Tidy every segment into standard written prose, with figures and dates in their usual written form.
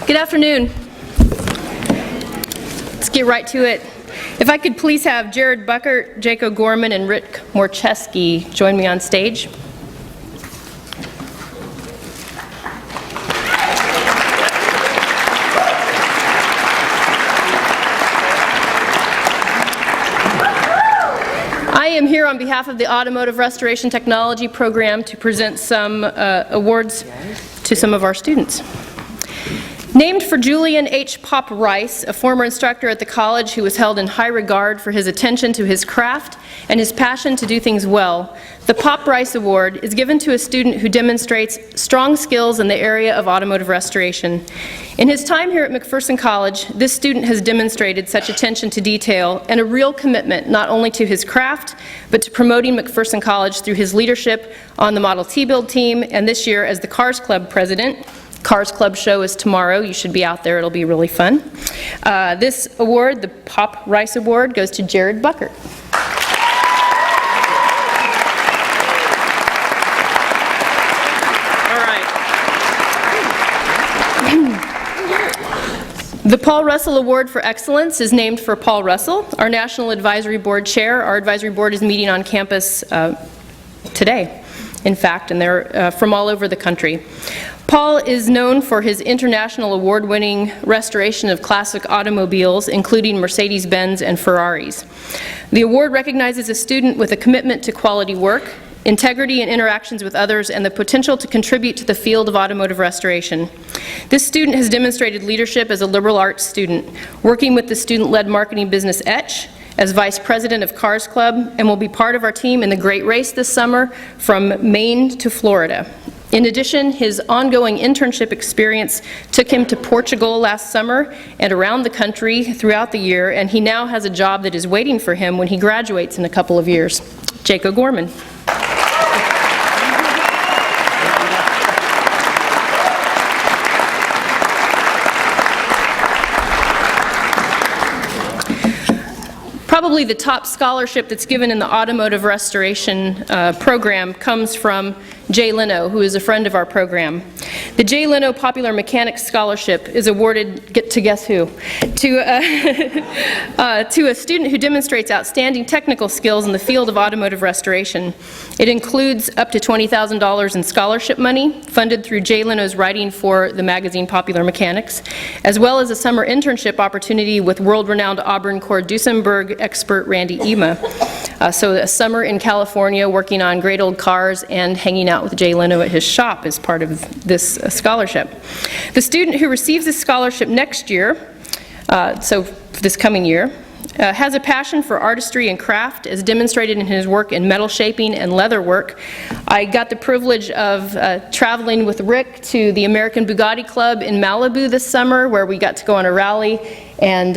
Good afternoon. Let's get right to it. If I could please have Jared Buckert, Jacob Gorman, and Rick Morcheski join me on stage. I am here on behalf of the Automotive Restoration Technology Program to present some awards to some of our students. Named for Julian H. Pop Rice, a former instructor at the college who was held in high regard for his attention to his craft and his passion to do things well, the Pop Rice Award is given to a student who demonstrates strong skills in the area of automotive restoration. In his time here at McPherson College, this student has demonstrated such attention to detail and a real commitment not only to his craft, but to promoting McPherson College through his leadership on the Model T Build team and this year as the Cars Club president. Cars Club show is tomorrow. You should be out there. It'll be really fun. This award, the Pop Rice Award, goes to Jared Buckert. All right. The Paul Russell Award for Excellence is named for Paul Russell, our National Advisory Board Chair. Our advisory board is meeting on campus today, in fact, and they're from all over the country. Paul is known for his international award-winning restoration of classic automobiles, including Mercedes-Benz and Ferraris. The award recognizes a student with a commitment to quality work, integrity in interactions with others, and the potential to contribute to the field of automotive restoration. This student has demonstrated leadership as a liberal arts student, working with the student-led marketing business Etch, as Vice President of Cars Club, and will be part of our team in the Great Race this summer from Maine to Florida. In addition, his ongoing internship experience took him to Portugal last summer and around the country throughout the year, and he now has a job that is waiting for him when he graduates in a couple of years. Jacob Gorman. Probably the top scholarship that's given in the automotive restoration program comes from Jay Leno, who is a friend of our program. The Jay Leno Popular Mechanics Scholarship is awarded, get to guess who, to a student who demonstrates outstanding technical skills in the field of automotive restoration. It includes up to $20,000 in scholarship money, funded through Jay Leno's writing for the magazine Popular Mechanics, as well as a summer internship opportunity with world-renowned Auburn Core Duesenberg expert Randy Ema. So a summer in California working on great old cars and hanging out with Jay Leno at his shop is part of this scholarship. The student who receives this scholarship next year, so this coming year, has a passion for artistry and craft as demonstrated in his work in metal shaping and leather work. I got the privilege of traveling with Rick to the American Bugatti Club in Malibu this summer, where we got to go on a rally, and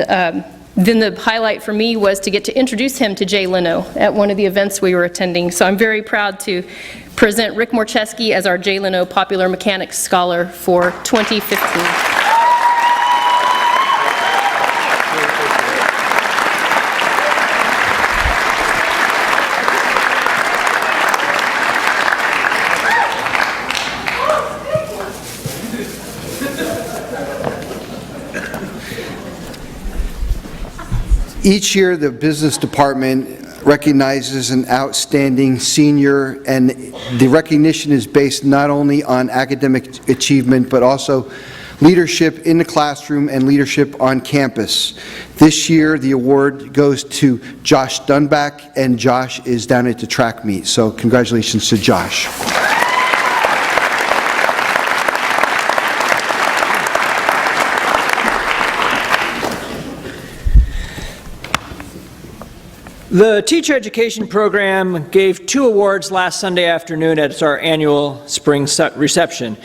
then the highlight for me was to get to introduce him to Jay Leno at one of the events we were attending. So I'm very proud to present Rick Morcheski as our Jay Leno Popular Mechanics Scholar for 2015. Each year, the business department recognizes an outstanding senior, and the recognition is based not only on academic achievement, but also leadership in the classroom and leadership on campus. This year, the award goes to Josh Dunback, and Josh is down at the track meet. So congratulations to Josh. The Teacher Education Program gave 2 awards last Sunday afternoon at our annual spring reception.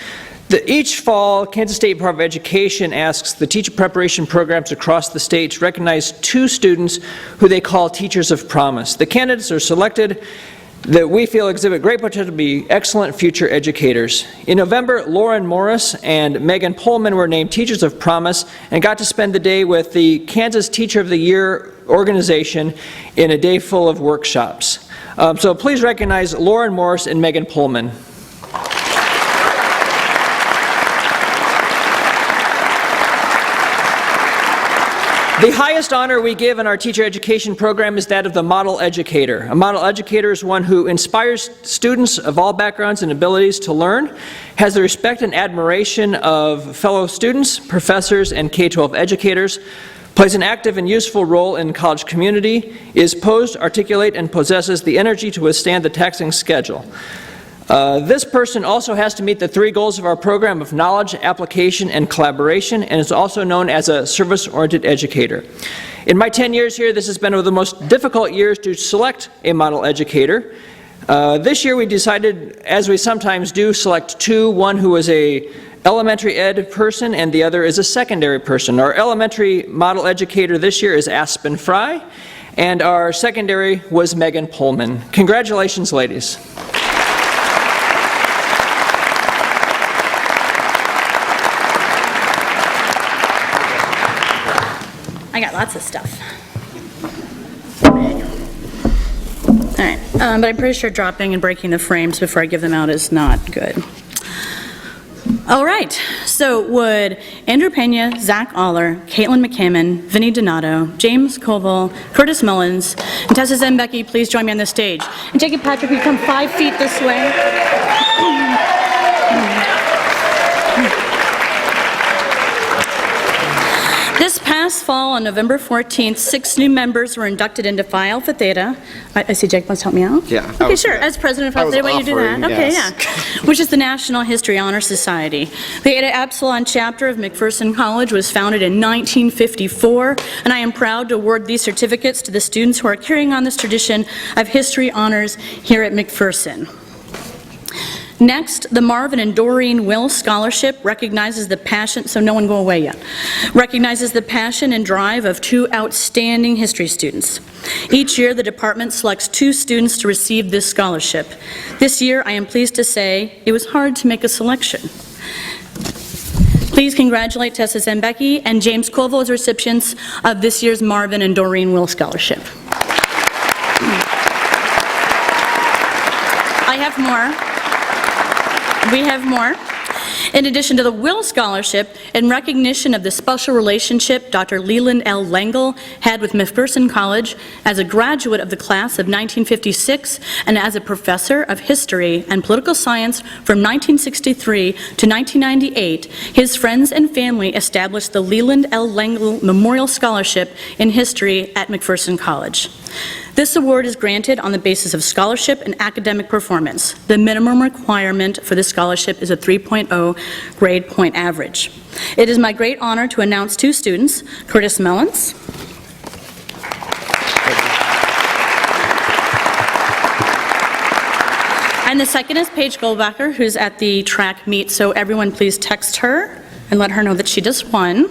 Each fall, Kansas State Department of Education asks the teacher preparation programs across the state to recognize 2 students who they call Teachers of Promise. The candidates are selected that we feel exhibit great potential to be excellent future educators. In November, Lauren Morris and Megan Pullman were named Teachers of Promise and got to spend the day with the Kansas Teacher of the Year organization in a day full of workshops. So please recognize Lauren Morris and Megan Pullman. The highest honor we give in our teacher education program is that of the model educator. A model educator is one who inspires students of all backgrounds and abilities to learn, has the respect and admiration of fellow students, professors, and K-12 educators, plays an active and useful role in the college community, is posed, articulate, and possesses the energy to withstand the taxing schedule. This person also has to meet the 3 goals of our program of knowledge, application, and collaboration, and is also known as a service-oriented educator. In my 10 years here, this has been one of the most difficult years to select a model educator. This year we decided, as we sometimes do, select 2, one who is a elementary ed person and the other is a secondary person. Our elementary model educator this year is Aspen Fry, and our secondary was Megan Pullman. Congratulations, ladies. I got lots of stuff. All right, but I'm pretty sure dropping and breaking the frames before I give them out is not good. All right, so would Andrew Pena, Zach Aller, Caitlin McCammon, Vinnie Donato, James Koval, Curtis Mullins, and Tessa Zembecki please join me on the stage? And Jacob Patrick, you come 5 feet this way. This past fall, on November 14th, 6 new members were inducted into Phi Alpha Theta. I see Jake wants to help me out? Yeah. Okay, sure. As president of Phi Alpha Theta, why don't you do that? Okay, yes. yeah. Which is the National History Honor Society. The Eta Epsilon chapter of McPherson College was founded in 1954, and I am proud to award these certificates to the students who are carrying on this tradition of history honors here at McPherson. Next, the Marvin and Doreen Will Scholarship recognizes the passion, so no one go away yet, recognizes the passion and drive of 2 outstanding history students. Each year, the department selects 2 students to receive this scholarship. This year, I am pleased to say, it was hard to make a selection. Please congratulate Tessa Zembecki and James Koval as recipients of this year's Marvin and Doreen Will Scholarship. I have more. We have more. In addition to the Will Scholarship, in recognition of the special relationship Dr. Leland L. Langle had with McPherson College as a graduate of the class of 1956 and as a professor of history and political science from 1963 to 1998, his friends and family established the Leland L. Langle Memorial Scholarship in History at McPherson College. This award is granted on the basis of scholarship and academic performance. The minimum requirement for this scholarship is a 3.0 grade point average. It is my great honor to announce 2 students, Curtis Mullins and the second is Paige Goldbacher, who's at the track meet, so everyone please text her and let her know that she just won.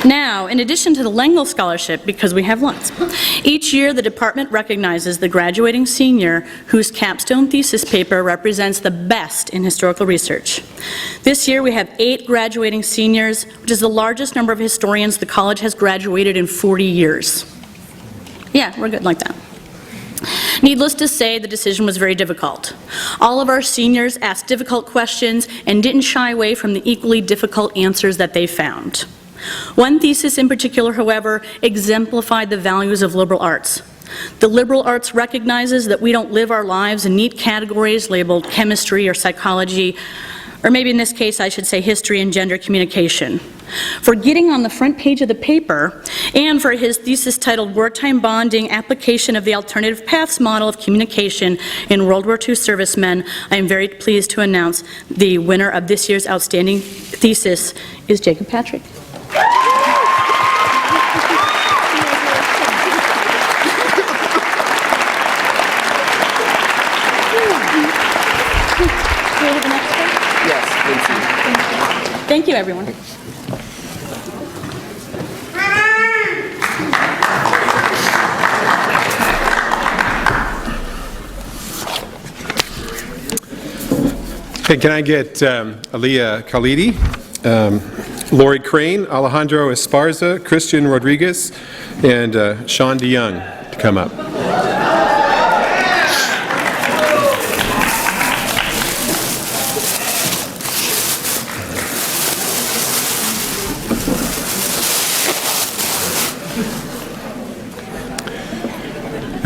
Now, in addition to the Langle Scholarship, because we have lots, each year the department recognizes the graduating senior whose capstone thesis paper represents the best in historical research. This year we have 8 graduating seniors, which is the largest number of historians the college has graduated in 40 years. Yeah, we're good like that. Needless to say, the decision was very difficult. All of our seniors asked difficult questions and didn't shy away from the equally difficult answers that they found. One thesis in particular, however, exemplified the values of liberal arts. The liberal arts recognizes that we don't live our lives in neat categories labeled chemistry or psychology, or maybe in this case I should say history and gender communication. For getting on the front page of the paper, and for his thesis titled Wartime Bonding, Application of the Alternative Paths Model of Communication in World War II Servicemen, I am very pleased to announce the winner of this year's outstanding thesis is Jacob Patrick. Thank you, everyone. Okay, can I get Aliyah Khalidi, Lori Crane, Alejandro Esparza, Christian Rodriguez, and Sean DeYoung to come up.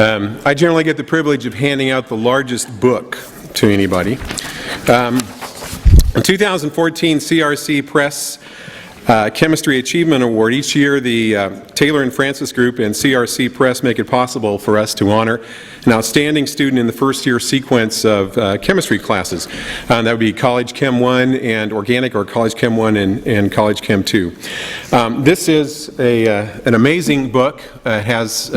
I generally get the privilege of handing out the largest book to anybody. In 2014, CRC Press Chemistry Achievement Award. Each year, the Taylor and Francis Group and CRC Press make it possible for us to honor an outstanding student in the first-year sequence of chemistry classes. That would be College Chem 1 and Organic, or College Chem 1 and College Chem 2. This is an amazing book. It has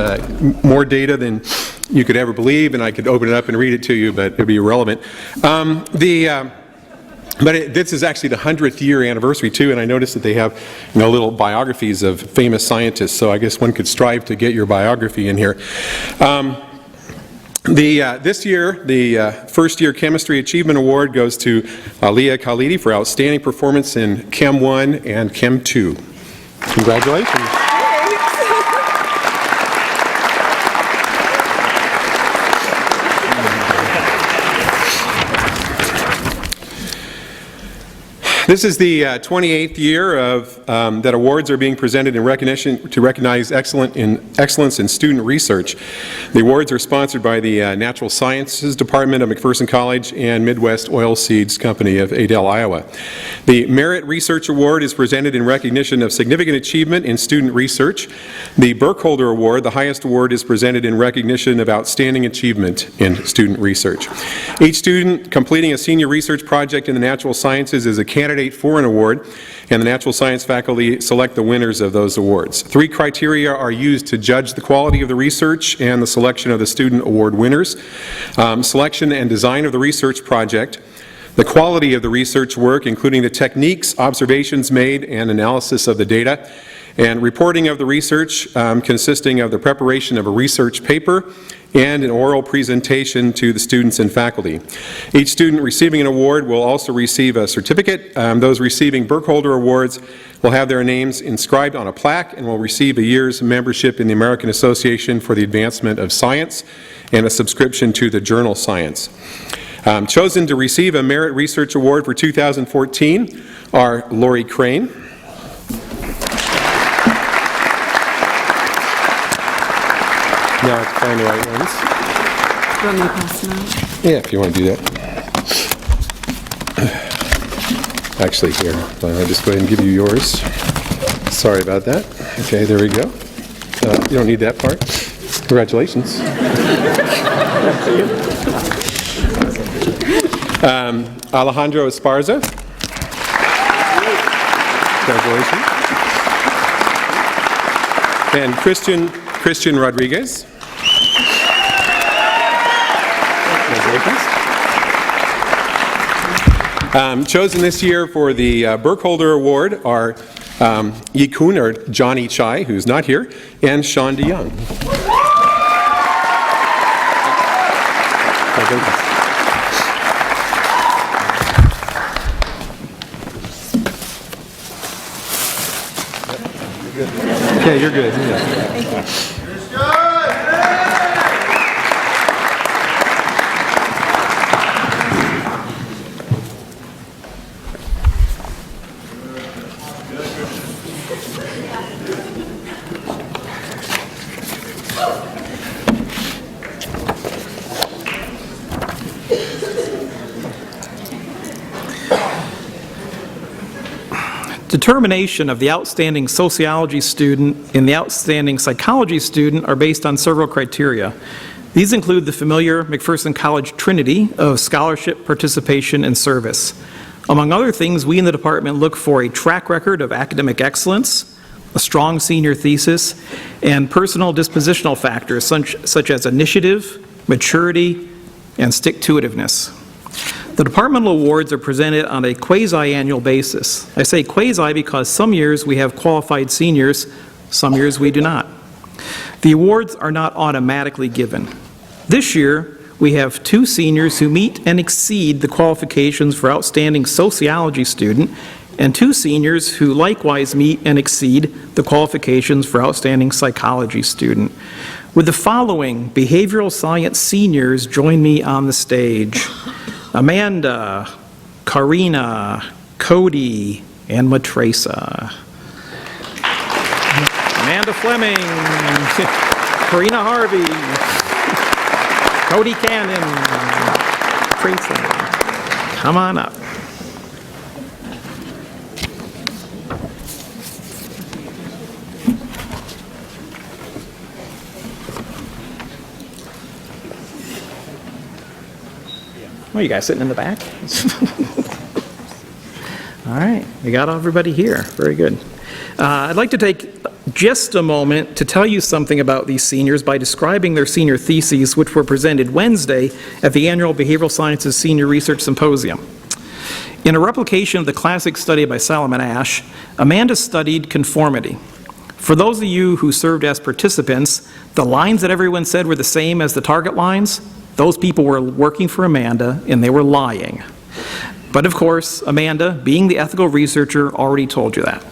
more data than you could ever believe, and I could open it up and read it to you, but it would be irrelevant. But this is actually the 100th year anniversary too, and I noticed that they have, little biographies of famous scientists, so I guess one could strive to get your biography in here. This year, the first year Chemistry Achievement Award goes to Aliyah Khalidi for outstanding performance in Chem 1 and Chem 2. Congratulations. This is the 28th year of that awards are being presented in recognition to recognize excellence in student research. The awards are sponsored by the Natural Sciences Department of McPherson College and Midwest Oilseeds Company of Adel, Iowa. The Merit Research Award is presented in recognition of significant achievement in student research. The Burkholder Award, the highest award, is presented in recognition of outstanding achievement in student research. Each student completing a senior research project in the natural sciences is a candidate for an award, and the natural science faculty select the winners of those awards. 3 criteria are used to judge the quality of the research and the selection of the student award winners: selection and design of the research project, the quality of the research work, including the techniques, observations made, and analysis of the data, and reporting of the research, consisting of the preparation of a research paper and an oral presentation to the students and faculty. Each student receiving an award will also receive a certificate. Those receiving Burkholder Awards will have their names inscribed on a plaque and will receive a year's membership in the American Association for the Advancement of Science and a subscription to the journal Science. Chosen to receive a Merit Research Award for 2014 are Lori Crane, now I can find the right ones. Do you want me to pass them out? Yeah, if you want to do that. Actually, here, I'll just go ahead and give you yours. Sorry about that. Okay, there we go. You don't need that part. Congratulations. Alejandro Esparza. Congratulations. And Christian Rodriguez. Chosen this year for the Burkholder Award are Yikun, or Johnny Chai, who's not here, and Sean DeYoung. Okay, you're good. Yeah. Determination of the outstanding sociology student and the outstanding psychology student are based on several criteria. These include the familiar McPherson College trinity of scholarship, participation, and service. Among other things, we in the department look for a track record of academic excellence, a strong senior thesis, and personal dispositional factors such as initiative, maturity, and stick-to-itiveness. The departmental awards are presented on a quasi-annual basis. I say quasi because some years we have qualified seniors, some years we do not. The awards are not automatically given. This year, we have 2 seniors who meet and exceed the qualifications for outstanding sociology student, and 2 seniors who likewise meet and exceed the qualifications for outstanding psychology student. Would the following behavioral science seniors join me on the stage? Amanda, Karina, Cody, and Matresa. Amanda Fleming, Karina Harvey, Cody Cannon, Tracy, come on up. Well, you guys sitting in the back? All right, we got everybody here. Very good. I'd like to take just a moment to tell you something about these seniors by describing their senior theses, which were presented Wednesday at the annual Behavioral Sciences Senior Research Symposium. In a replication of the classic study by Solomon Asch, Amanda studied conformity. For those of you who served as participants, the lines that everyone said were the same as the target lines, those people were working for Amanda and they were lying. But of course, Amanda, being the ethical researcher, already told you that.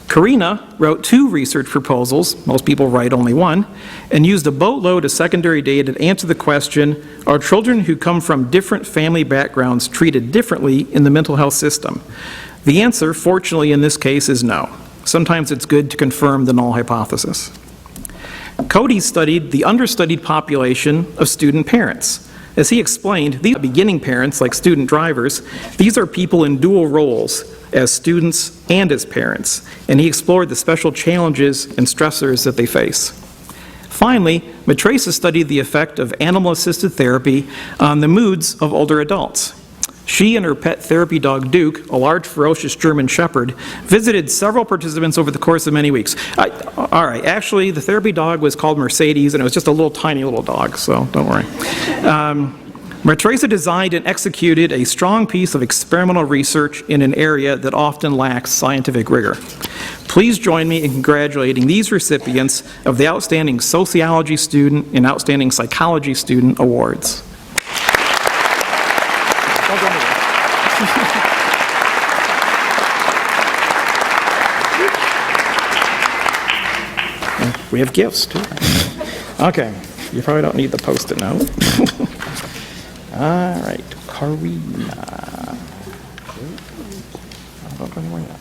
Karina wrote 2 research proposals, most people write only 1, and used a boatload of secondary data to answer the question, are children who come from different family backgrounds treated differently in the mental health system? The answer, fortunately in this case, is no. Sometimes it's good to confirm the null hypothesis. Cody studied the understudied population of student parents. As he explained, these are beginning parents, like student drivers. These are people in dual roles, as students and as parents, and he explored the special challenges and stressors that they face. Finally, Matresa studied the effect of animal-assisted therapy on the moods of older adults. She and her pet therapy dog, Duke, a large, ferocious German shepherd, visited several participants over the course of many weeks. All right, actually, the therapy dog was called Mercedes, and it was just a little tiny little dog, so don't worry. Matresa designed and executed a strong piece of experimental research in an area that often lacks scientific rigor. Please join me in congratulating these recipients of the Outstanding Sociology Student and Outstanding Psychology Student Awards. We have gifts, too. Okay, you probably don't need the Post-it note. All right, Karina. Don't go anywhere yet.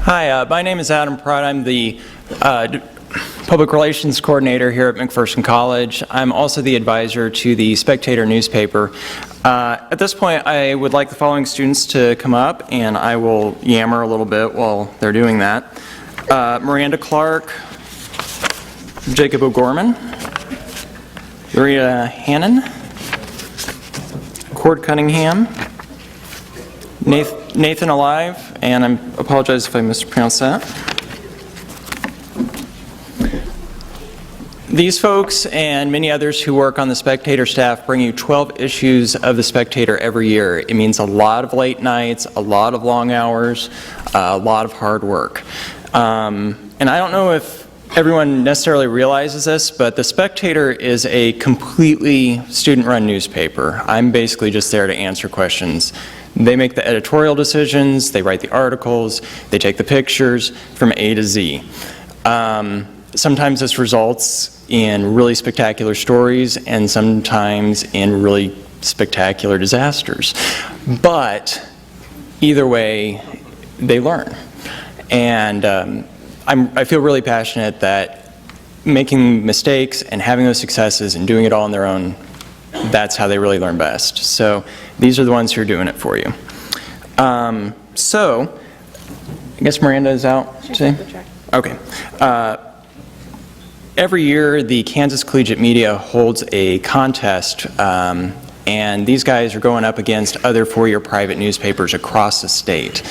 Hi, my name is Adam Pratt. I'm the Public Relations Coordinator here at McPherson College. I'm also the advisor to the Spectator newspaper. At this point, I would like the following students to come up, and I will yammer a little bit while they're doing that. Miranda Clark, Jacob O'Gorman, Maria Hannon, Cord Cunningham, Nathan Alive, and I apologize if I mispronounced that. These folks and many others who work on the Spectator staff bring you 12 issues of the Spectator every year. It means a lot of late nights, a lot of long hours, a lot of hard work. And I don't know if everyone necessarily realizes this, but the Spectator is a completely student-run newspaper. I'm basically just there to answer questions. They make the editorial decisions, they write the articles, they take the pictures from A to Z. Sometimes this results in really spectacular stories and sometimes in really spectacular disasters. But either way, they learn. And I feel really passionate that making mistakes and having those successes and doing it all on their own, that's how they really learn best. So these are the ones who are doing it for you. So I guess Miranda is out today? Okay. Every year, the Kansas Collegiate Media holds a contest, and these guys are going up against other four-year private newspapers across the state.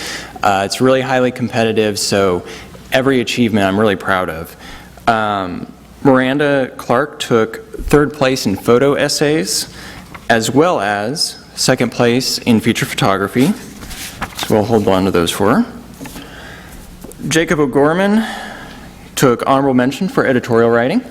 It's really highly competitive, so every achievement I'm really proud of. Miranda Clark took 3rd place in photo essays, as well as 2nd place in feature photography. So we'll hold on to those for her. Jacob O'Gorman took honorable mention for editorial writing.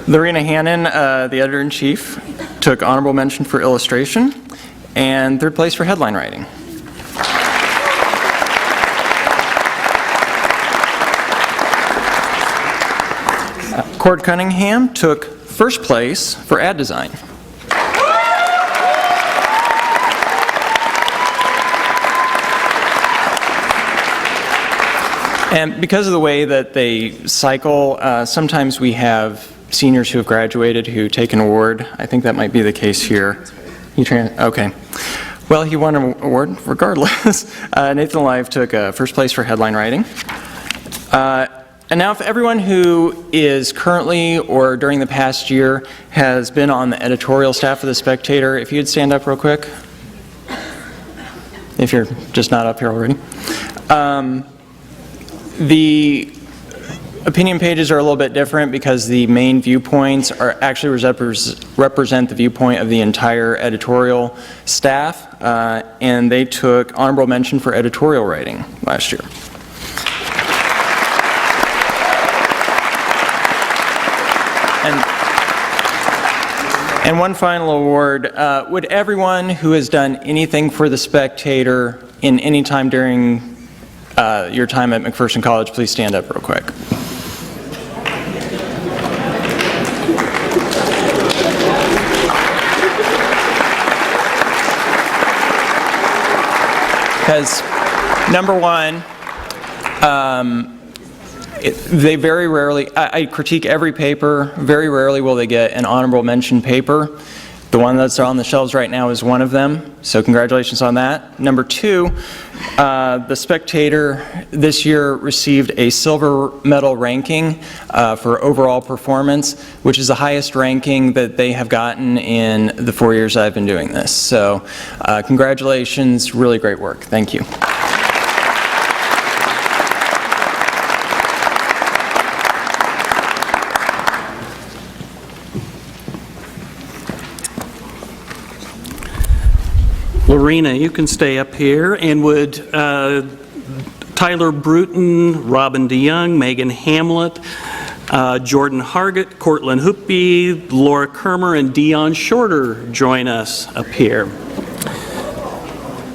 Lorena Hannon, the editor-in-chief, took honorable mention for illustration and 3rd place for headline writing. Cord Cunningham took 1st place for ad design. And because of the way that they cycle, sometimes we have seniors who have graduated who take an award. I think that might be the case here. Okay. Well, he won an award regardless. Nathan Live took 1st place for headline writing. And now, if everyone who is currently or during the past year has been on the editorial staff of The Spectator, if you'd stand up real quick, if you're just not up here already. The opinion pages are a little bit different because the main viewpoints are actually represent the viewpoint of the entire editorial staff, and they took honorable mention for editorial writing last year. And one final award, would everyone who has done anything for The Spectator in any time during your time at McPherson College please stand up real quick? Because number one, they very rarely, I critique every paper, very rarely will they get an honorable mention paper. The one that's on the shelves right now is one of them, so congratulations on that. Number two, The Spectator this year received a silver medal ranking for overall performance, which is the highest ranking that they have gotten in the 4 years I've been doing this. So congratulations, really great work. Thank you. Lorena, you can stay up here, and would Tyler Bruton, Robin DeYoung, Megan Hamlet, Jordan Hargett, Cortland Hoopy, Laura Kermer, and Dion Shorter join us up here.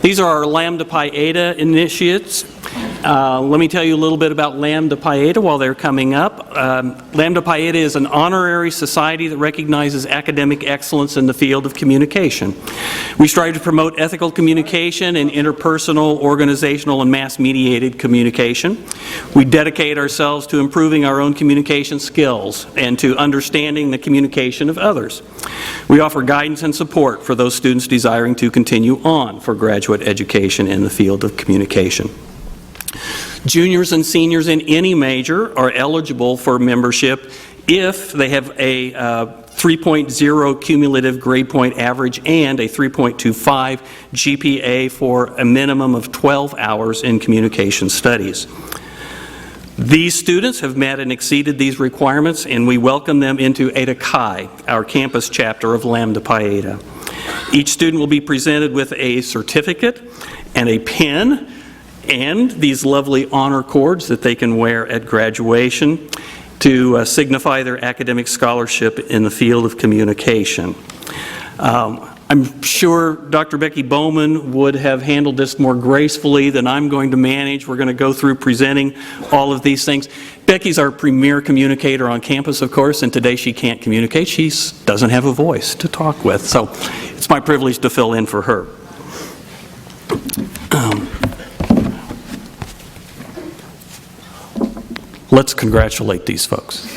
These are our Lambda Pi Eta initiates. Let me tell you a little bit about Lambda Pi Eta while they're coming up. Lambda Pi Eta is an honorary society that recognizes academic excellence in the field of communication. We strive to promote ethical communication and interpersonal, organizational, and mass-mediated communication. We dedicate ourselves to improving our own communication skills and to understanding the communication of others. We offer guidance and support for those students desiring to continue on for graduate education in the field of communication. Juniors and seniors in any major are eligible for membership if they have a 3.0 cumulative grade point average and a 3.25 GPA for a minimum of 12 hours in communication studies. These students have met and exceeded these requirements, and we welcome them into Eta Chi, our campus chapter of Lambda Pi Eta. Each student will be presented with a certificate and a pin and these lovely honor cords that they can wear at graduation to signify their academic scholarship in the field of communication. I'm sure Dr. Becky Bowman would have handled this more gracefully than I'm going to manage. We're going to go through presenting all of these things. Becky's our premier communicator on campus, of course, and today she can't communicate. She doesn't have a voice to talk with, so it's my privilege to fill in for her. Let's congratulate these folks.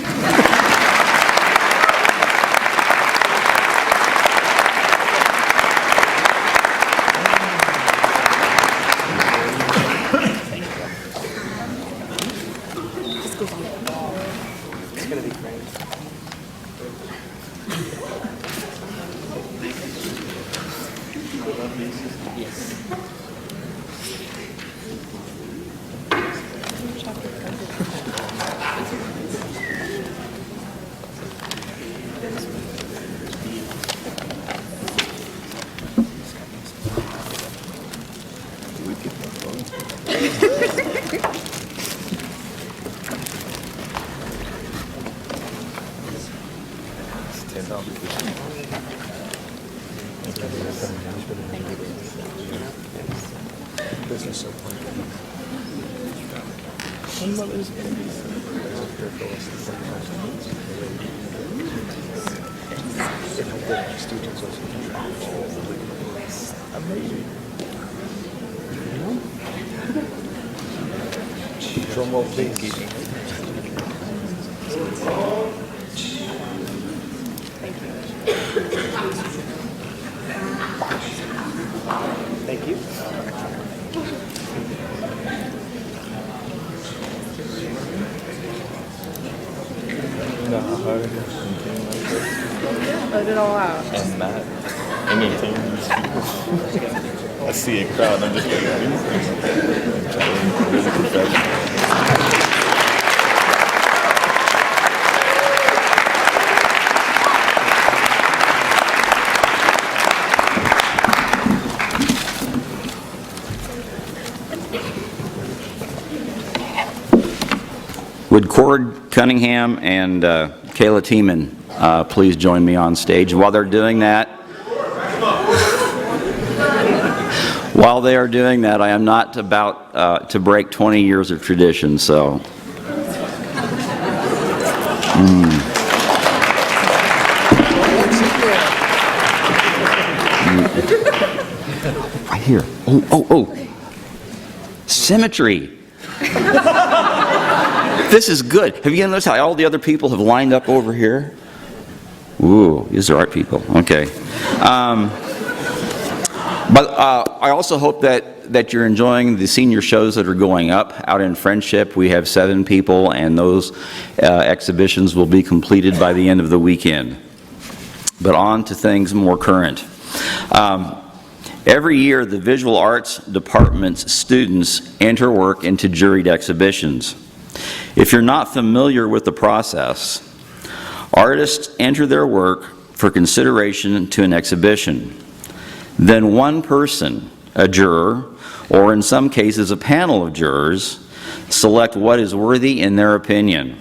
Let it all out. And not anything. I see a crowd, I'm just like, really professional. Would Cord Cunningham and Kayla Tiemann please join me on stage? While they're doing that, I am not about to break 20 years of tradition, so. Right here. Oh. Symmetry. This is good. Have you noticed how all the other people have lined up over here? Ooh, these are art people. Okay. But I also hope that you're enjoying the senior shows that are going up. Out in Friendship, we have 7 people, and those exhibitions will be completed by the end of the weekend. But on to things more current. Every year, the Visual Arts Department's students enter work into juried exhibitions. If you're not familiar with the process, artists enter their work for consideration to an exhibition. Then one person, a juror, or in some cases a panel of jurors, select what is worthy in their opinion.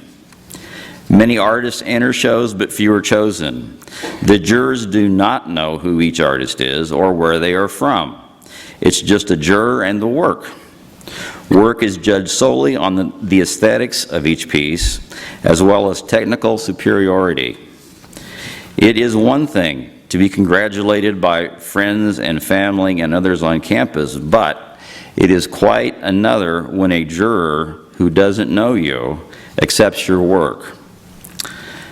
Many artists enter shows, but few are chosen. The jurors do not know who each artist is or where they are from. It's just a juror and the work. Work is judged solely on the aesthetics of each piece, as well as technical superiority. It is one thing to be congratulated by friends and family and others on campus, but it is quite another when a juror who doesn't know you accepts your work.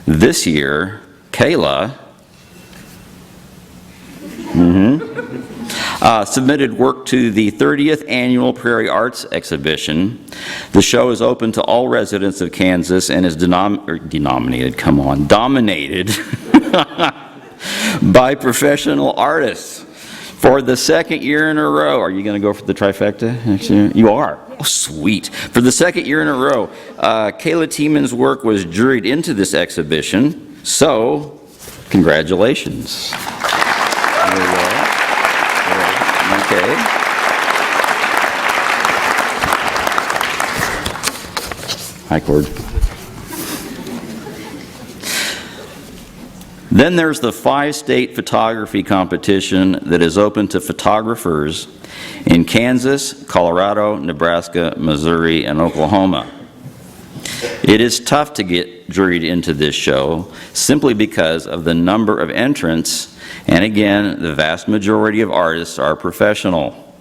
This year, Kayla submitted work to the 30th Annual Prairie Arts Exhibition. The show is open to all residents of Kansas and is dominated by professional artists. For the second year in a row, are you going to go for the trifecta next year? You are. Oh, sweet. For the second year in a row, Kayla Tiemann's work was juried into this exhibition, so congratulations. There you go. Okay. Hi, Cord. Then there's the 5-state photography competition that is open to photographers in Kansas, Colorado, Nebraska, Missouri, and Oklahoma. It is tough to get juried into this show simply because of the number of entrants, and again, the vast majority of artists are professional.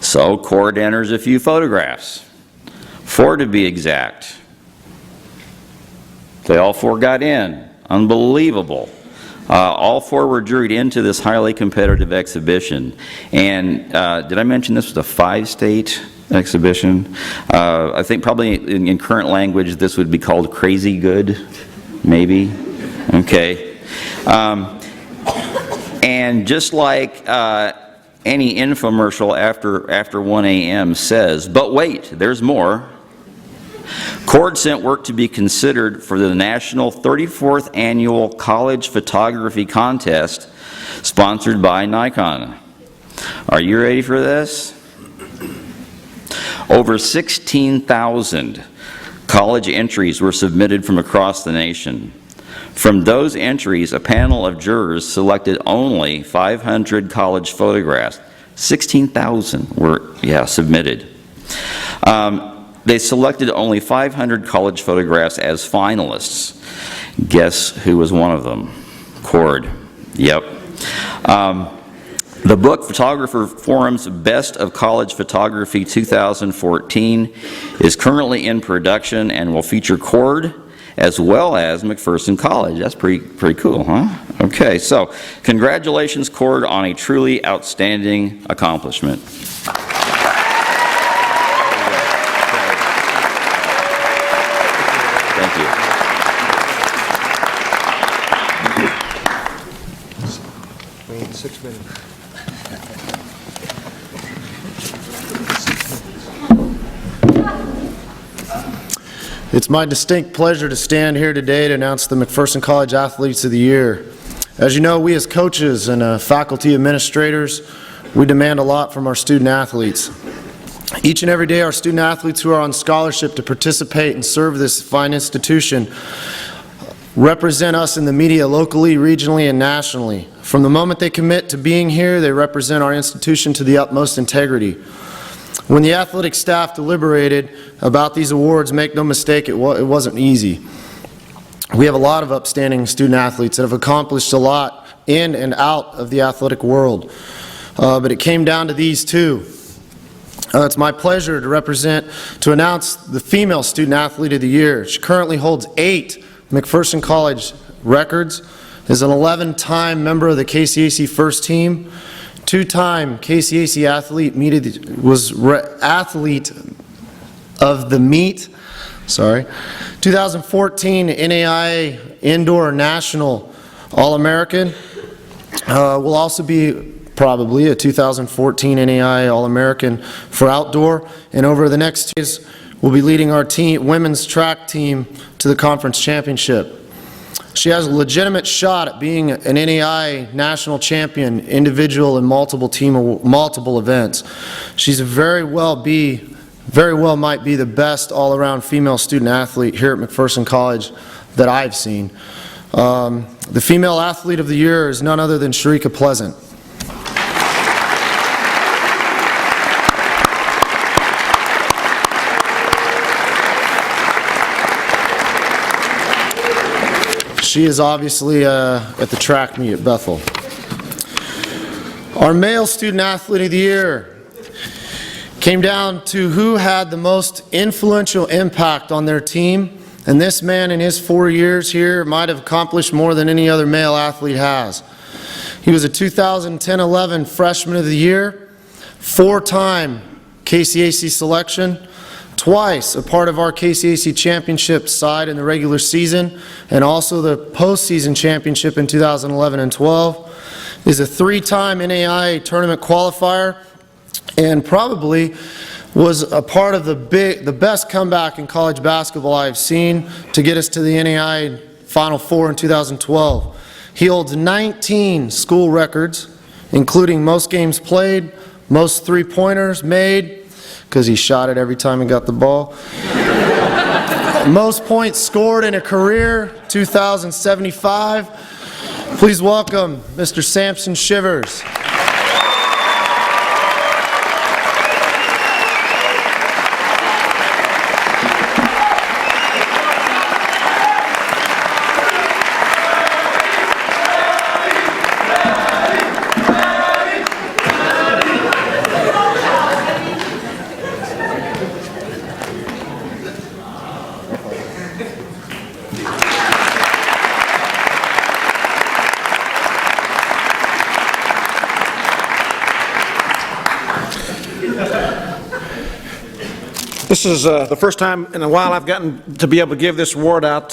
So Cord enters a few photographs, 4 to be exact. They all 4 got in. Unbelievable. All 4 were juried into this highly competitive exhibition. And did I mention this was a 5-state exhibition? I think probably in current language this would be called crazy good, maybe. Okay. And just like any infomercial after 1 a.m. says, but wait, there's more. Cord sent work to be considered for the National 34th Annual College Photography Contest sponsored by Nikon. Are you ready for this? Over 16,000 college entries were submitted from across the nation. From those entries, a panel of jurors selected only 500 college photographs. 16,000 were, submitted. They selected only 500 college photographs as finalists. Guess who was one of them? Cord. Yep. The book Photographer Forum's Best of College Photography 2014 is currently in production and will feature Cord as well as McPherson College. That's pretty cool, huh? Okay, so congratulations, Cord, on a truly outstanding accomplishment. Thank you. Wait 6 minutes. It's my distinct pleasure to stand here today to announce the McPherson College Athletes of the Year. As you know, we as coaches and faculty administrators, we demand a lot from our student athletes. Each and every day, our student athletes who are on scholarship to participate and serve this fine institution represent us in the media locally, regionally, and nationally. From the moment they commit to being here, they represent our institution to the utmost integrity. When the athletic staff deliberated about these awards, make no mistake, it wasn't easy. We have a lot of upstanding student athletes that have accomplished a lot in and out of the athletic world, but it came down to these two. It's my pleasure to announce the female Student Athlete of the Year. She currently holds 8 McPherson College records, is an 11-time member of the KCAC first team, 2-time KCAC athlete, athlete of the meet, 2014 NAIA Indoor National All-American, will also be probably a 2014 NAIA All-American for outdoor, and over the next 2 years will be leading our women's track team to the conference championship. She has a legitimate shot at being an NAIA national champion, individual and multiple events. She's very well might be the best all-around female student athlete here at McPherson College that I've seen. The female athlete of the year is none other than Sharika Pleasant. She is obviously at the track meet at Bethel. Our male student athlete of the year came down to who had the most influential impact on their team, and this man in his 4 years here might have accomplished more than any other male athlete has. He was a 2010-11 Freshman of the Year, 4-time KCAC selection, twice a part of our KCAC championship side in the regular season, and also the postseason championship in 2011 and 12. Is a 3-time NAIA tournament qualifier, and probably was a part of the best comeback in college basketball I've seen to get us to the NAIA Final Four in 2012. He holds 19 school records, including most games played, most three-pointers made, because he shot it every time he got the ball. Most points scored in a career, 2,075. Please welcome Mr. Samson Shivers. This is the first time in a while I've gotten to be able to give this award out.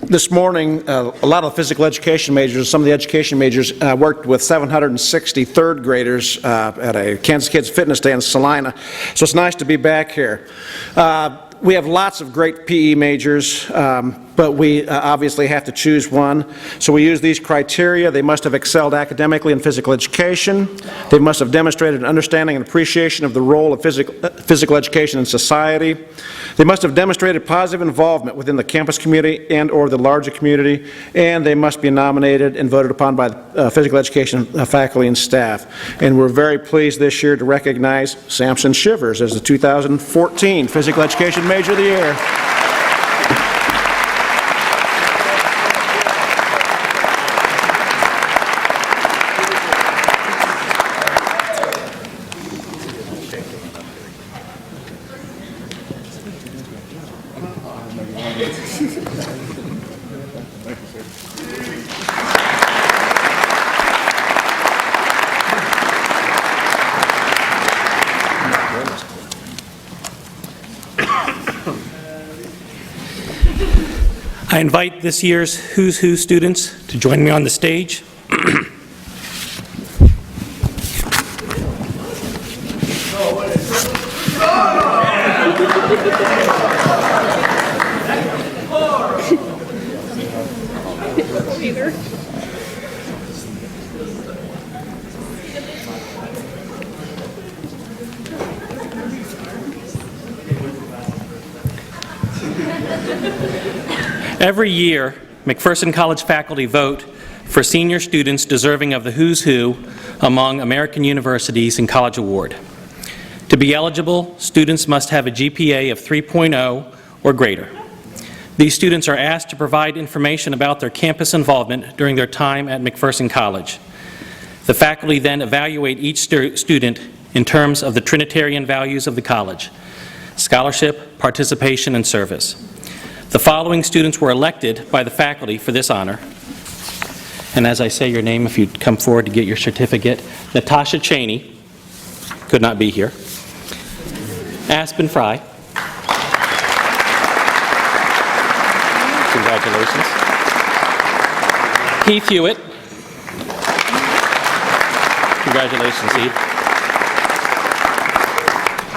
This morning, a lot of the physical education majors, some of the education majors, worked with 760 third graders at a Kansas Kids Fitness Day in Salina. So it's nice to be back here. We have lots of great PE majors, but we obviously have to choose one. So we use these criteria. They must have excelled academically in physical education. They must have demonstrated an understanding and appreciation of the role of physical education in society. They must have demonstrated positive involvement within the campus community and or the larger community. And they must be nominated and voted upon by the physical education faculty and staff. And we're very pleased this year to recognize Samson Shivers as the 2014 Physical Education Major of the Year. I invite this year's Who's Who students to join me on the stage. Every year, McPherson College faculty vote for senior students deserving of the Who's Who among American universities and college award. To be eligible, students must have a GPA of 3.0 or greater. These students are asked to provide information about their campus involvement during their time at McPherson College. The faculty then evaluate each student in terms of the Trinitarian values of the college: scholarship, participation, and service. The following students were elected by the faculty for this honor. And as I say your name, if you'd come forward to get your certificate: Natasha Cheney, could not be here. Aspen Fry. Congratulations. Heath Hewitt. Congratulations, Heath.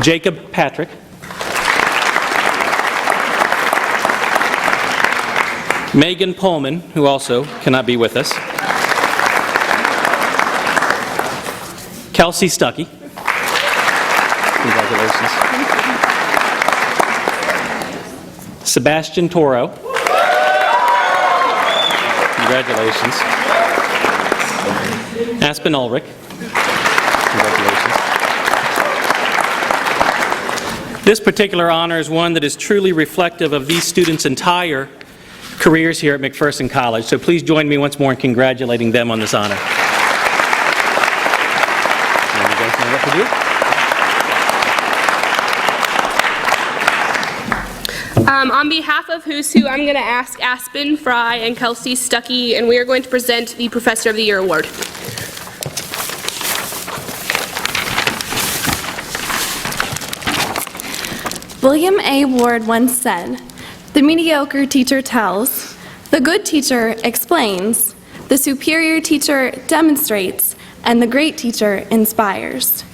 Jacob Patrick. Megan Pullman, who also cannot be with us. Kelsey Stuckey. Congratulations. Sebastian Toro. Congratulations. Aspen Ulrich. Congratulations. This particular honor is one that is truly reflective of these students' entire careers here at McPherson College, so please join me once more in congratulating them on this honor. And you guys know what to do? On behalf of Who's Who, I'm going to ask Aspen Fry and Kelsey Stuckey, and we are going to present the Professor of the Year Award. William A. Ward once said, "The mediocre teacher tells, the good teacher explains, the superior teacher demonstrates, and the great teacher inspires."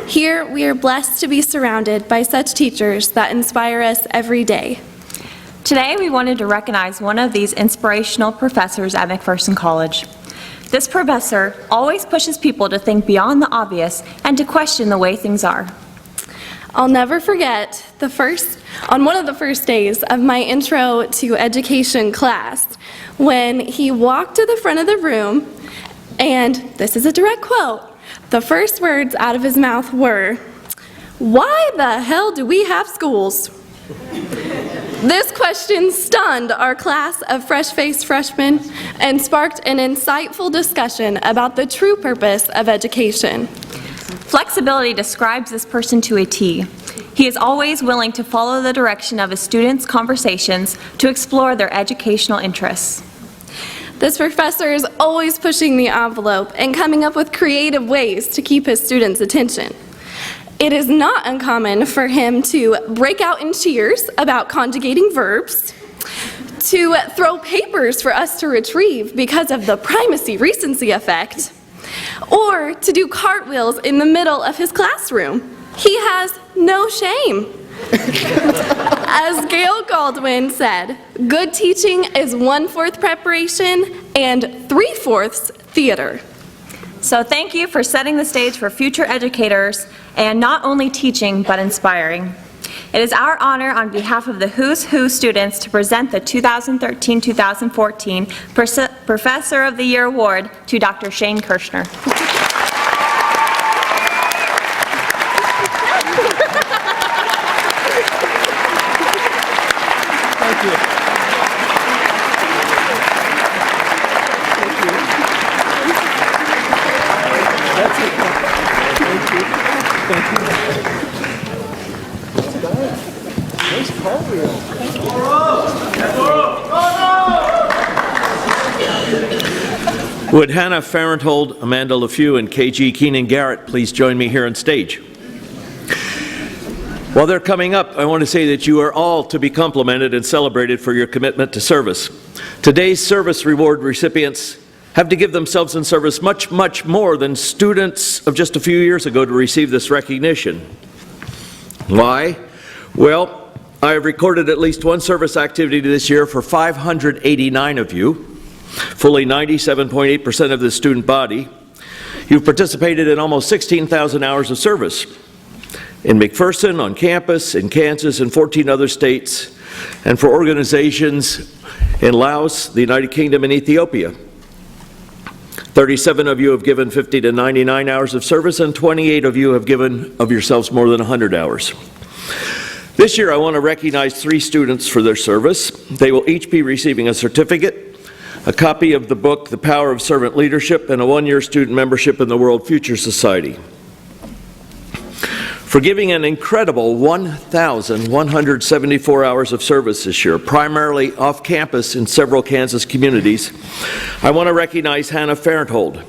Here, we are blessed to be surrounded by such teachers that inspire us every day. Today, we wanted to recognize one of these inspirational professors at McPherson College. This professor always pushes people to think beyond the obvious and to question the way things are. I'll never forget on one of the first days of my intro to education class, when he walked to the front of the room, and this is a direct quote, the first words out of his mouth were, "Why the hell do we have schools?" This question stunned our class of fresh-faced freshmen and sparked an insightful discussion about the true purpose of education. Flexibility describes this person to a T. He is always willing to follow the direction of his students' conversations to explore their educational interests. This professor is always pushing the envelope and coming up with creative ways to keep his students' attention. It is not uncommon for him to break out in cheers about conjugating verbs, to throw papers for us to retrieve because of the primacy recency effect, or to do cartwheels in the middle of his classroom. He has no shame. As Gail Goldwyn said, good teaching is 1/4 preparation and 3/4 theater. So thank you for setting the stage for future educators and not only teaching but inspiring. It is our honor on behalf of the Who's Who students to present the 2013-2014 Professor of the Year Award to Dr. Shane Kirshner. Thank you. That's it. Thank you. Thank you. Nice cartwheel. Thank you. Would Hannah Farenthold, Amanda LeFew, and KG Keenan Garrett please join me here on stage? While they're coming up, I want to say that you are all to be complimented and celebrated for your commitment to service. Today's service reward recipients have to give themselves in service much, much more than students of just a few years ago to receive this recognition. Why? Well, I have recorded at least one service activity this year for 589 of you, fully 97.8% of the student body. You've participated in almost 16,000 hours of service in McPherson, on campus, in Kansas, and 14 other states, and for organizations in Laos, the United Kingdom, and Ethiopia. 37 of you have given 50 to 99 hours of service, and 28 of you have given of yourselves more than 100 hours. This year, I want to recognize 3 students for their service. They will each be receiving a certificate, a copy of the book, The Power of Servant Leadership, and a 1-year student membership in the World Future Society. For giving an incredible 1,174 hours of service this year, primarily off campus in several Kansas communities, I want to recognize Hannah Farenthold.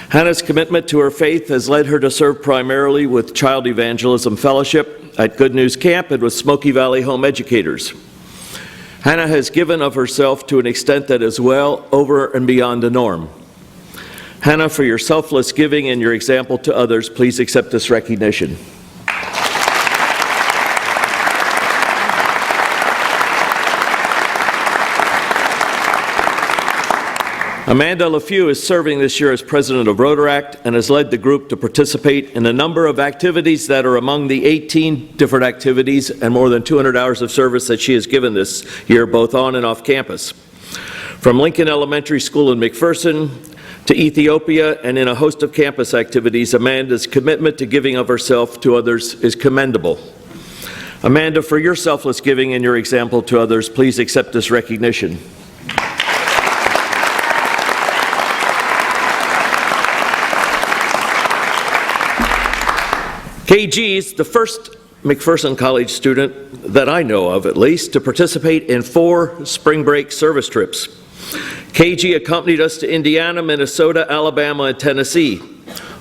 Hannah's commitment to her faith has led her to serve primarily with Child Evangelism Fellowship at Good News Camp and with Smoky Valley Home Educators. Hannah has given of herself to an extent that is well over and beyond the norm. Hannah, for your selfless giving and your example to others, please accept this recognition. Amanda LeFew is serving this year as president of Rotaract and has led the group to participate in a number of activities that are among the 18 different activities and more than 200 hours of service that she has given this year, both on and off campus. From Lincoln Elementary School in McPherson to Ethiopia and in a host of campus activities, Amanda's commitment to giving of herself to others is commendable. Amanda, for your selfless giving and your example to others, please accept this recognition. KG is the first McPherson College student that I know of, at least, to participate in 4 spring break service trips. KG accompanied us to Indiana, Minnesota, Alabama, and Tennessee,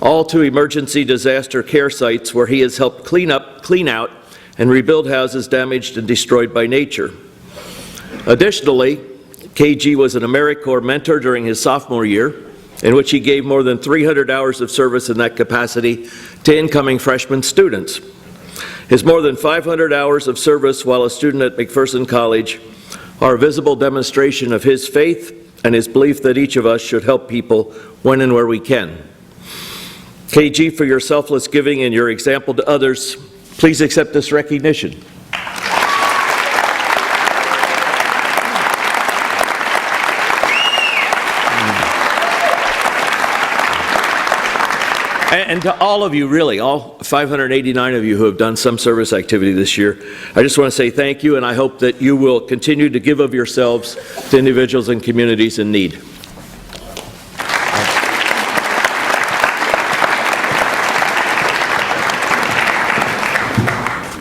all to emergency disaster care sites where he has helped clean out, and rebuild houses damaged and destroyed by nature. Additionally, KG was an AmeriCorps mentor during his sophomore year, in which he gave more than 300 hours of service in that capacity to incoming freshman students. His more than 500 hours of service while a student at McPherson College are a visible demonstration of his faith and his belief that each of us should help people when and where we can. KG, for your selfless giving and your example to others, please accept this recognition. And to all of you, really, all 589 of you who have done some service activity this year, I just want to say thank you, and I hope that you will continue to give of yourselves to individuals and communities in need.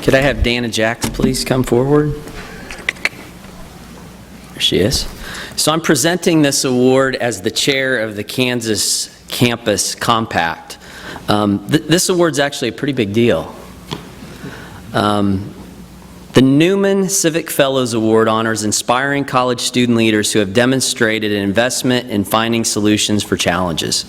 Could I have Dana Jacks please come forward? There she is. So I'm presenting this award as the chair of the Kansas Campus Compact. This award's actually a pretty big deal. The Newman Civic Fellows Award honors inspiring college student leaders who have demonstrated an investment in finding solutions for challenges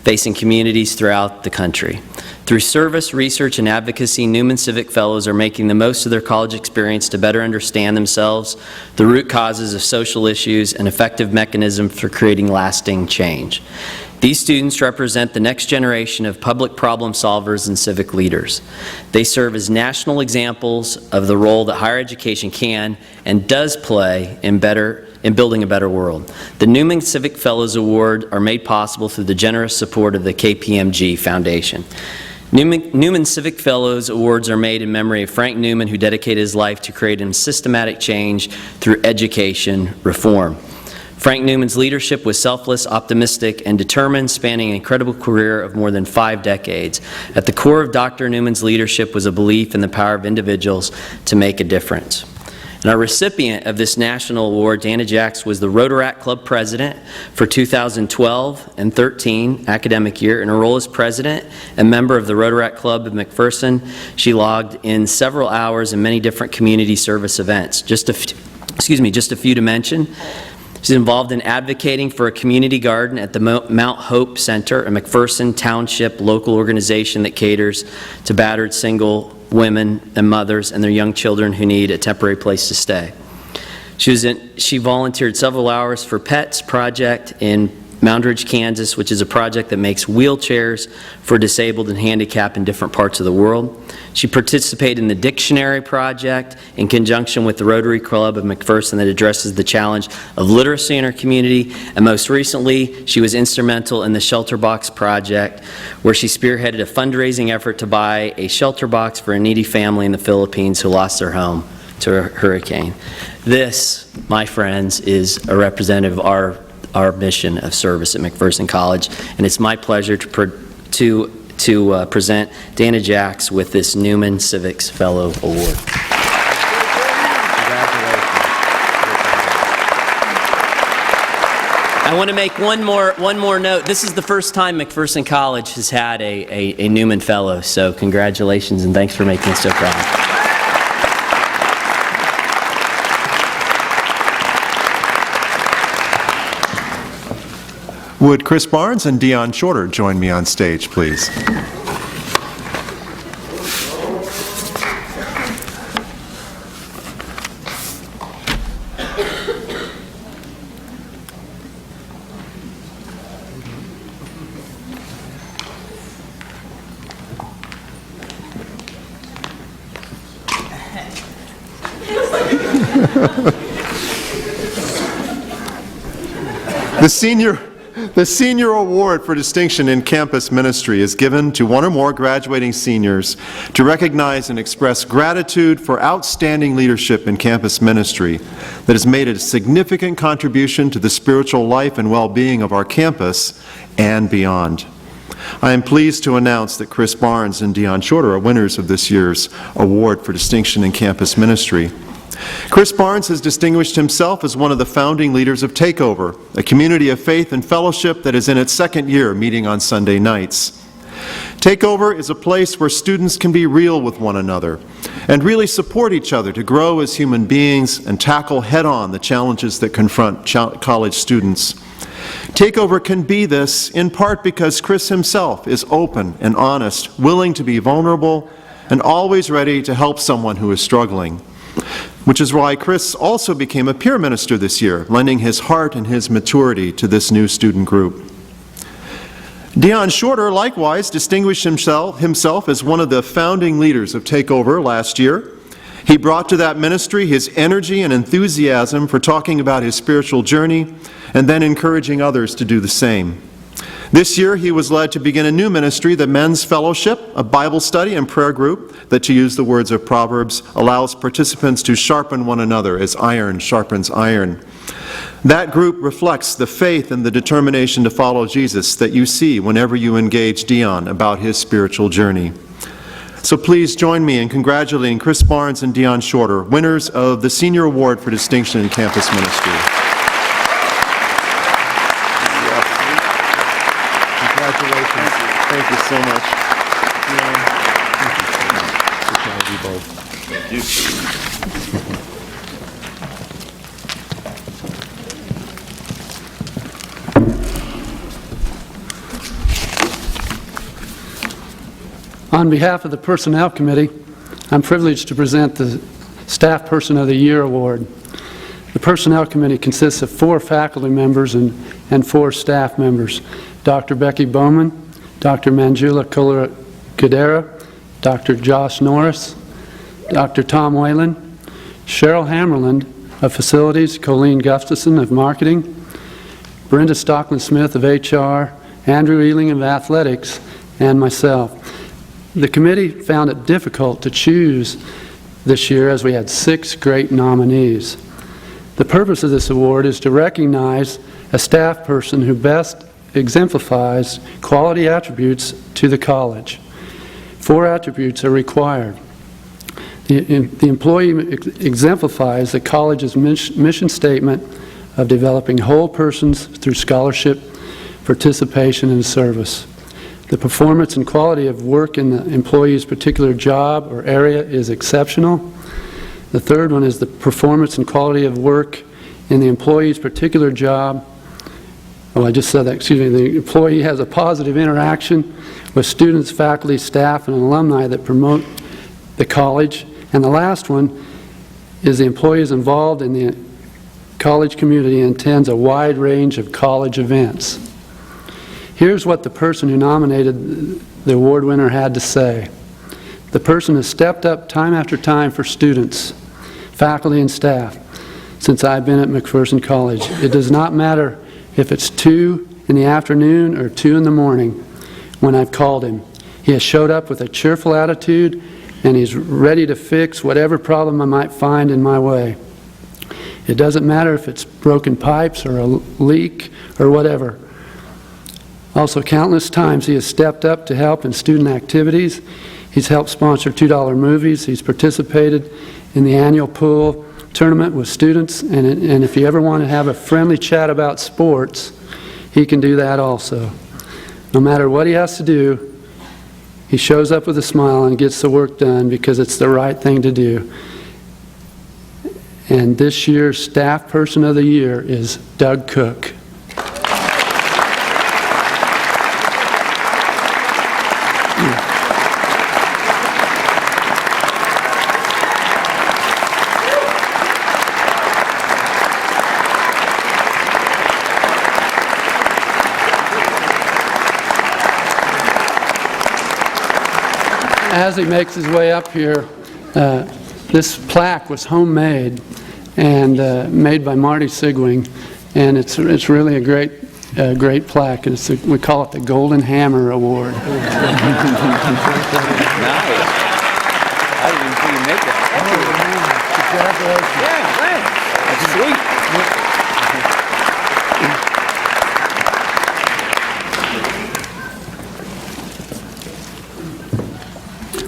facing communities throughout the country. Through service, research, and advocacy, Newman Civic Fellows are making the most of their college experience to better understand themselves, the root causes of social issues, and effective mechanisms for creating lasting change. These students represent the next generation of public problem solvers and civic leaders. They serve as national examples of the role that higher education can and does play in building a better world. The Newman Civic Fellows Award are made possible through the generous support of the KPMG Foundation. Newman Civic Fellows Awards are made in memory of Frank Newman, who dedicated his life to creating systematic change through education reform. Frank Newman's leadership was selfless, optimistic, and determined, spanning an incredible career of more than 5 decades. At the core of Dr. Newman's leadership was a belief in the power of individuals to make a difference. And our recipient of this national award, Dana Jacks, was the Rotaract Club president for 2012 and 13 academic year. In her role as president and member of the Rotaract Club of McPherson, she logged in several hours in many different community service events. Just a few to mention. She's involved in advocating for a community garden at the Mount Hope Center, a McPherson Township local organization that caters to battered single women and mothers and their young children who need a temporary place to stay. She volunteered several hours for Pets Project in Moundridge, Kansas, which is a project that makes wheelchairs for disabled and handicapped in different parts of the world. She participated in the Dictionary Project in conjunction with the Rotary Club of McPherson that addresses the challenge of literacy in her community. And most recently, she was instrumental in the Shelter Box Project, where she spearheaded a fundraising effort to buy a shelter box for a needy family in the Philippines who lost their home to a hurricane. This, my friends, is a representative of our mission of service at McPherson College, and it's my pleasure to present Dana Jacks with this Newman Civics Fellow Award. I want to make one more note. This is the first time McPherson College has had a Newman Fellow, so congratulations and thanks for making us so proud. Would Chris Barnes and Dion Shorter join me on stage, please? The Senior Award for Distinction in Campus Ministry is given to one or more graduating seniors to recognize and express gratitude for outstanding leadership in campus ministry that has made a significant contribution to the spiritual life and well-being of our campus and beyond. I am pleased to announce that Chris Barnes and Dion Shorter are winners of this year's Award for Distinction in Campus Ministry. Chris Barnes has distinguished himself as one of the founding leaders of Takeover, a community of faith and fellowship that is in its second year meeting on Sunday nights. Takeover is a place where students can be real with one another and really support each other to grow as human beings and tackle head-on the challenges that confront college students. Takeover can be this in part because Chris himself is open and honest, willing to be vulnerable, and always ready to help someone who is struggling. Which is why Chris also became a peer minister this year, lending his heart and his maturity to this new student group. Dion Shorter likewise distinguished himself as one of the founding leaders of Takeover last year. He brought to that ministry his energy and enthusiasm for talking about his spiritual journey and then encouraging others to do the same. This year, he was led to begin a new ministry, the Men's Fellowship, a Bible study and prayer group that, to use the words of Proverbs, allows participants to sharpen one another as iron sharpens iron. That group reflects the faith and the determination to follow Jesus that you see whenever you engage Dion about his spiritual journey. So please join me in congratulating Chris Barnes and Dion Shorter, winners of the Senior Award for Distinction in Campus Ministry. Congratulations. Thank you so so much. Thank you. On behalf of the Personnel Committee, I'm privileged to present the Staff Person of the Year Award. The Personnel Committee consists of 4 faculty members and 4 staff members: Dr. Becky Bowman, Dr. Manjula Kadera, Dr. Josh Norris, Dr. Tom Whalen, Cheryl Hammerland of Facilities, Colleen Gustafson of Marketing, Brenda Stockland-Smith of HR, Andrew Ealing of Athletics, and myself. The committee found it difficult to choose this year as we had 6 great nominees. The purpose of this award is to recognize a staff person who best exemplifies quality attributes to the college. 4 attributes are required. The employee exemplifies the college's mission statement of developing whole persons through scholarship, participation, and service. The performance and quality of work in the employee's particular job or area is exceptional. The third one is the performance and quality of work in the employee's particular job. Oh, I just said that, excuse me. The employee has a positive interaction with students, faculty, staff, and alumni that promote the college. And the last one is the employee is involved in the college community and attends a wide range of college events. Here's what the person who nominated the award winner had to say. The person has stepped up time after time for students, faculty, and staff since I've been at McPherson College. It does not matter if it's 2 in the afternoon or 2 in the morning when I've called him. He has showed up with a cheerful attitude, and he's ready to fix whatever problem I might find in my way. It doesn't matter if it's broken pipes or a leak or whatever. Also, countless times he has stepped up to help in student activities. He's helped sponsor $2 movies. He's participated in the annual pool tournament with students. And if you ever want to have a friendly chat about sports, he can do that also. No matter what he has to do, he shows up with a smile and gets the work done because it's the right thing to do. And this year's Staff Person of the Year is Doug Cook. As he makes his way up here, this plaque was homemade and made by Marty Sigwing, and it's really a great plaque. And we call it the Golden Hammer Award. Nice. I didn't even see you make that. Congratulations. Yeah, thanks. That's sweet.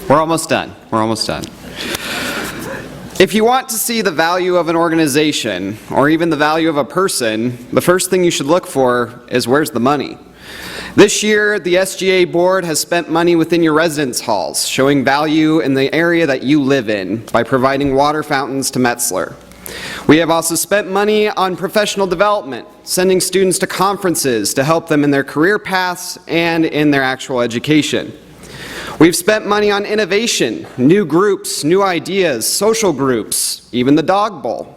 We're almost done. We're almost done. If you want to see the value of an organization, or even the value of a person, the first thing you should look for is where's the money. This year, the SGA board has spent money within your residence halls, showing value in the area that you live in by providing water fountains to Metzler. We have also spent money on professional development, sending students to conferences to help them in their career paths and in their actual education. We've spent money on innovation, new groups, new ideas, social groups, even the Dog Bowl.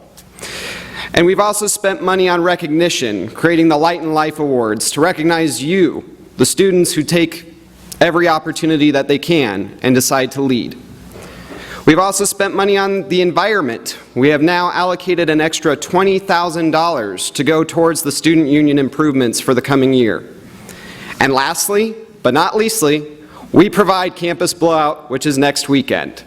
And we've also spent money on recognition, creating the Light and Life Awards to recognize you, the students who take every opportunity that they can and decide to lead. We've also spent money on the environment. We have now allocated an extra $20,000 to go towards the student union improvements for the coming year. And lastly, but not leastly, we provide Campus Blowout, which is next weekend.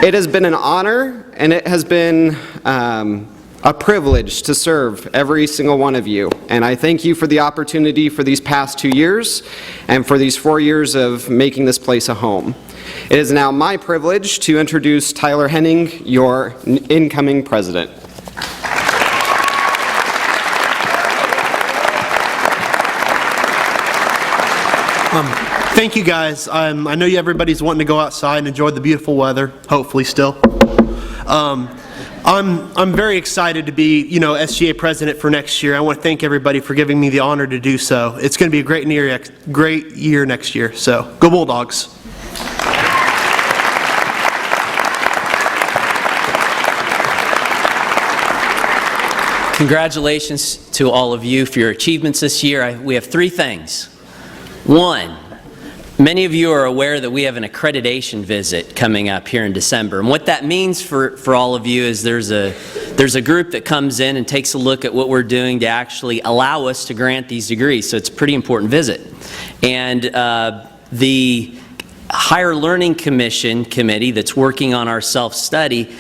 It has been an honor, and it has been a privilege to serve every single one of you. And I thank you for the opportunity for these past 2 years and for these 4 years of making this place a home. It is now my privilege to introduce Tyler Henning, your incoming president. Thank you, guys. I know everybody's wanting to go outside and enjoy the beautiful weather, hopefully still. I'm very excited to be, SGA president for next year. I want to thank everybody for giving me the honor to do so. It's going to be a great year next year, so go Bulldogs. Congratulations to all of you for your achievements this year. We have three things. One, many of you are aware that we have an accreditation visit coming up here in December. And what that means for all of you is there's a group that comes in and takes a look at what we're doing to actually allow us to grant these degrees. So it's a pretty important visit. And the Higher Learning Committee that's working on our self-study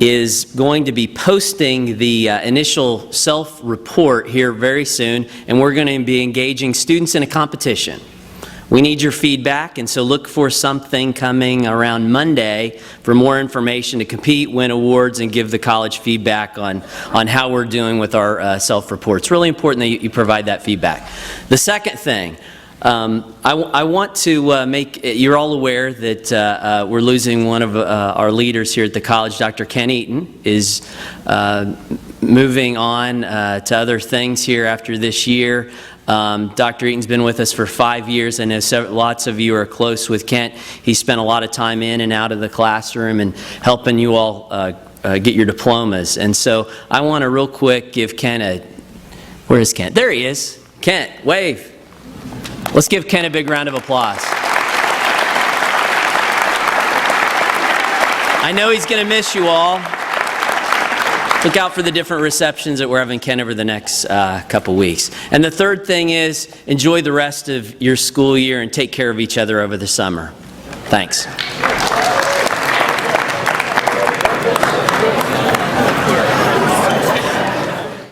is going to be posting the initial self-report here very soon, and we're going to be engaging students in a competition. We need your feedback, and so look for something coming around Monday for more information to compete, win awards, and give the college feedback on how we're doing with our self-report. It's really important that you provide that feedback. The second thing, I want to you're all aware that we're losing one of our leaders here at the college. Dr. Ken Eaton is moving on to other things here after this year. Dr. Eaton's been with us for 5 years. I know lots of you are close with Kent. He spent a lot of time in and out of the classroom and helping you all get your diplomas. And so I want to real quick give Kent where is Kent? There he is. Kent, wave. Let's give Ken a big round of applause. I know he's going to miss you all. Look out for the different receptions that we're having Ken over the next couple weeks. And the third thing is enjoy the rest of your school year and take care of each other over the summer. Thanks.